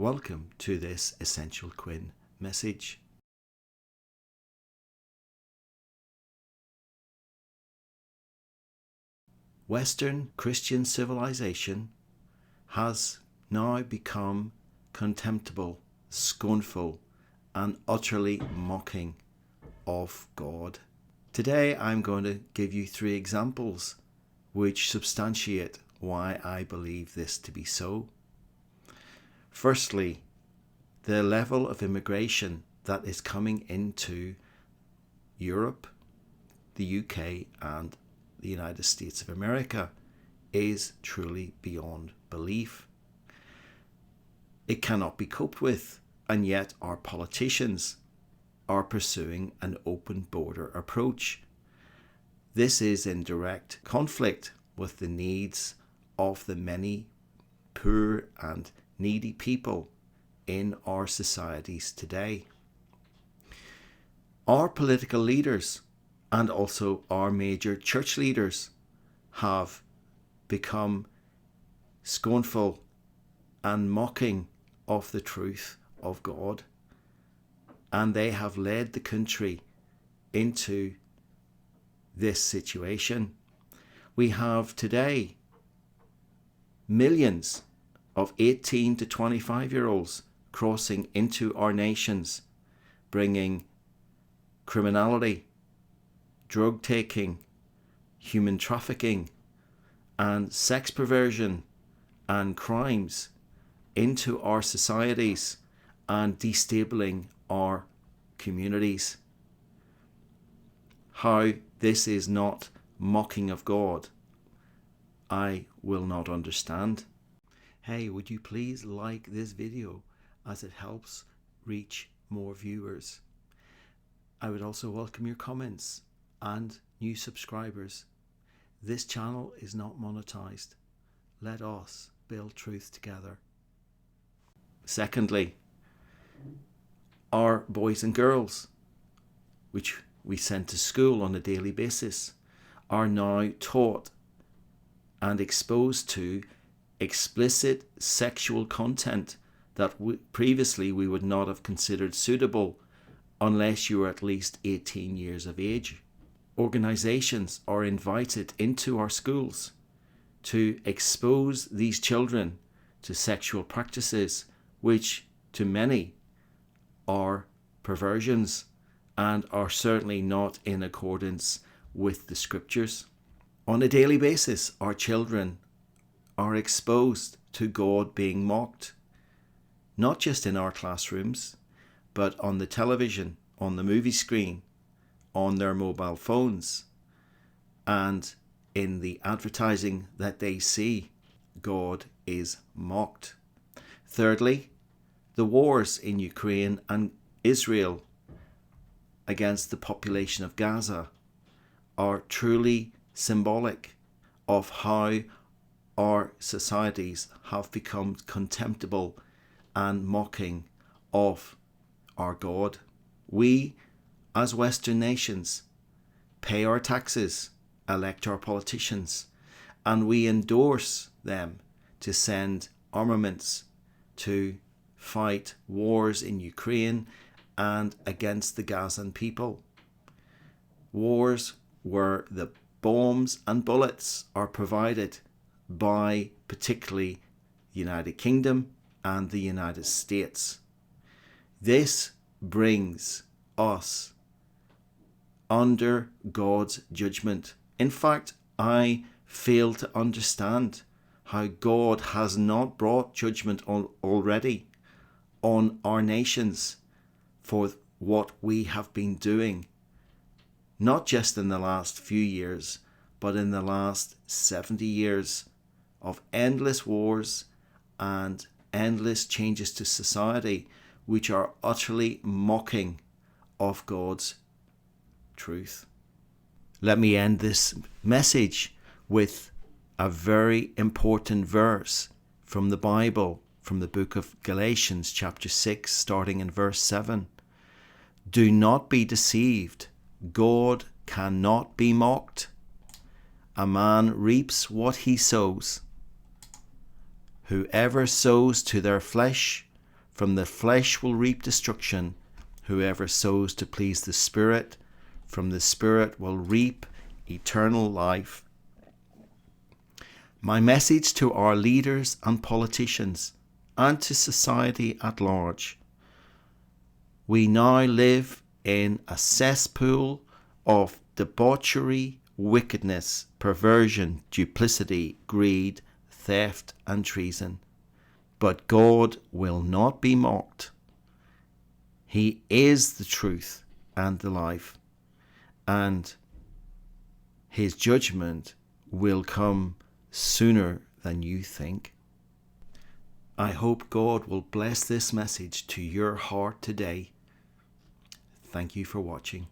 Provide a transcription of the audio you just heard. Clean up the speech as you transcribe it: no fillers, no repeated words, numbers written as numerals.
welcome to this Essential Quinn message. Western Christian civilization has now become contemptible, scornful, and utterly mocking of God. Today I'm going to give you 3 examples which substantiate why I believe this to be so. Firstly, the level of immigration that is coming into Europe, the UK, and the United States of America is truly beyond belief. It cannot be coped with, and yet our politicians are pursuing an open border approach. This is in direct conflict with the needs of the many poor and needy people in our societies today. Our political leaders and also our major church leaders have become scornful and mocking of the truth of God, and they have led the country into this situation. We have today millions of 18 to 25-year-olds crossing into our nations, bringing criminality, drug taking, human trafficking, and sex perversion and crimes into our societies and destabilizing our communities. How this is not mocking of God, I will not understand. Hey, would you please like this video as it helps reach more viewers? I would also welcome your comments and new subscribers. This channel is not monetized. Let us build truth together. Secondly, our boys and girls, which we send to school on a daily basis, are now taught and exposed to explicit sexual content that previously we would not have considered suitable unless you were at least 18 years of age. Organizations are invited into our schools to expose these children to sexual practices which to many are perversions and are certainly not in accordance with the scriptures. On a daily basis, our children are exposed to God being mocked, not just in our classrooms, but on the television, on the movie screen, on their mobile phones, and in the advertising that they see. God is mocked. Thirdly, the wars in Ukraine and Israel against the population of Gaza are truly symbolic of how our societies have become contemptible and mocking of our God. We, as Western nations, pay our taxes, elect our politicians, and we endorse them to send armaments to fight wars in Ukraine and against the Gazan people. Wars where the bombs and bullets are provided by particularly the United Kingdom and the United States. This brings us under God's judgment. In fact, I fail to understand how God has not brought judgment already on our nations for what we have been doing, not just in the last few years, but in the last 70 years of endless wars and endless changes to society, which are utterly mocking of God's truth. Let me end this message with a very important verse from the Bible, from the book of Galatians chapter 6, starting in verse 7. Do not be deceived. God cannot be mocked. A man reaps what he sows. Whoever sows to their flesh From the flesh will reap destruction. Whoever sows to please the Spirit, from the Spirit will reap eternal life. My message to our leaders and politicians, and to society at large: we now live in a cesspool of debauchery, wickedness, perversion, duplicity, greed, theft, and treason. But God will not be mocked. He is the truth and the life, and his judgment will come sooner than you think. I hope God will bless this message to your heart today. Thank you for watching.